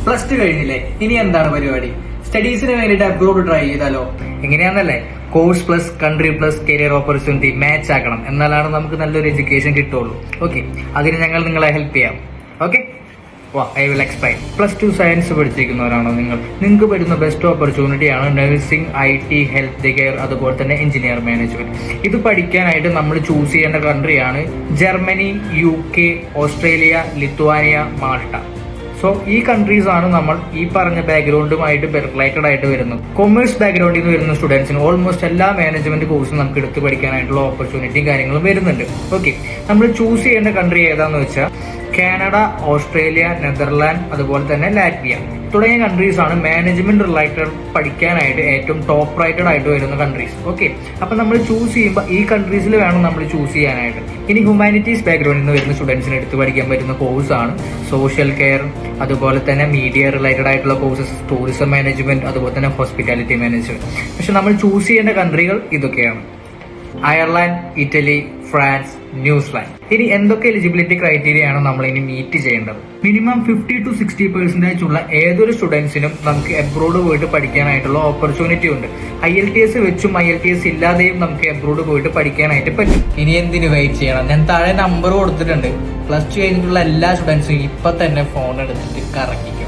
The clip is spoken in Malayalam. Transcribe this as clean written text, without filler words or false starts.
പ്ലസ് ടു കഴിഞ്ഞില്ലേ, ഇനി എന്താണ് പരിപാടി? സ്റ്റഡീസിന് വേണ്ടിയിട്ട് അബ്രോഡ് ട്രൈ ചെയ്താലോ? എങ്ങനെയാണെന്നല്ലേ, course plus country plus career opportunity match ആക്കണം. എന്നാലാണ് നമുക്ക് നല്ലൊരു എഡ്യൂക്കേഷൻ കിട്ടുള്ളൂ. ഓക്കെ, അതിന് ഞങ്ങൾ നിങ്ങളെ ഹെൽപ്പ് ചെയ്യാം. Okay, I will explain. Plus two science പഠിച്ചിരിക്കുന്നവരാണോ നിങ്ങൾക്ക് പറ്റുന്ന ബെസ്റ്റ് ഓപ്പർച്യൂണിറ്റിയാണ് നഴ്സിംഗ്, IT, ഹെൽത്ത് കെയർ, അതുപോലെ തന്നെ എഞ്ചിനീയർ മാനേജ്മെന്റ്. ഇത് പഠിക്കാനായിട്ട് നമ്മൾ ചൂസ് ചെയ്യേണ്ട കൺട്രിയാണ് Germany, UK, Australia, Lithuania, Malta. So ഈ കൺട്രീസ് ആണ് നമ്മൾ ഈ പറഞ്ഞ ബാക്ക്ഗ്രൗണ്ടുമായിട്ട് റിലേറ്റഡ് ആയിട്ട് വരുന്നത്. കൊമേഴ്സ് ബാക്ക്ഗ്രൗണ്ടിൽ നിന്ന് വരുന്ന സ്റ്റുഡൻസിന് ഓൾമോസ്റ്റ് എല്ലാ മാനേജ്മെന്റ് കോഴ്സും നമുക്ക് എടുത്ത് പഠിക്കാനായിട്ടുള്ള ഓപ്പർച്യൂണിറ്റിയും കാര്യങ്ങളും വരുന്നുണ്ട്. ഓക്കെ, നമ്മൾ ചൂസ് ചെയ്യേണ്ട കൺട്രി ഏതാന്ന് വെച്ചാൽ കാനഡ, ഓസ്ട്രേലിയ, നെതർലാൻഡ്, അതുപോലെ തന്നെ ലാറ്റ്വിയ തുടങ്ങിയ കൺട്രീസ് ആണ് മാനേജ്മെന്റ് റിലേറ്റഡ് പഠിക്കാനായിട്ട് ഏറ്റവും ടോപ്പ് റൈറ്റഡ് ആയിട്ട് വരുന്ന കൺട്രീസ്. ഓക്കെ, അപ്പൊ നമ്മൾ ചൂസ് ചെയ്യുമ്പോൾ ഈ കൺട്രീസിൽ വേണം നമ്മൾ ചൂസ് ചെയ്യാനായിട്ട്. ഇനി ഹ്യൂമാനിറ്റീസ് ബാക്ക്ഗ്രൗണ്ടിൽ നിന്ന് വരുന്ന സ്റ്റുഡൻസിന് എടുത്ത് പഠിക്കാൻ പറ്റുന്ന കോഴ്സാണ് സോഷ്യൽ കെയർ, അതുപോലെ തന്നെ മീഡിയ റിലേറ്റഡ് ആയിട്ടുള്ള കോഴ്സസ്, ടൂറിസം മാനേജ്മെന്റ്, അതുപോലെ തന്നെ ഹോസ്പിറ്റാലിറ്റി മാനേജ്മെന്റ്. പക്ഷെ നമ്മൾ ചൂസ് ചെയ്യേണ്ട കൺട്രികൾ ഇതൊക്കെയാണ്: അയർലാൻഡ്, ഇറ്റലി, ഫ്രാൻസ്, ന്യൂസിലാൻഡ്. ഇനി എന്തൊക്കെ എലിജിബിലിറ്റി ക്രൈറ്റീരിയ ആണ് നമ്മൾ ഇനി മീറ്റ് ചെയ്യേണ്ടത്? മിനിമം 50 to 60% ഉള്ള ഏതൊരു സ്റ്റുഡൻസിനും നമുക്ക് എബ്രോഡ് പോയിട്ട് പഠിക്കാനായിട്ടുള്ള ഓപ്പർച്യൂണിറ്റി ഉണ്ട്. IELTS വെച്ചും IELTS ഇല്ലാതെയും നമുക്ക് എബ്രോഡ് പോയിട്ട് പഠിക്കാനായിട്ട് പറ്റും. ഇനി എന്തിനു വെയിറ്റ് ചെയ്യണം? ഞാൻ താഴെ നമ്പർ കൊടുത്തിട്ടുണ്ട്. പ്ലസ് ടു കഴിഞ്ഞിട്ടുള്ള എല്ലാ സ്റ്റുഡൻസും ഇപ്പൊ തന്നെ ഫോൺ എടുത്തിട്ട് കറക്കിക്കും.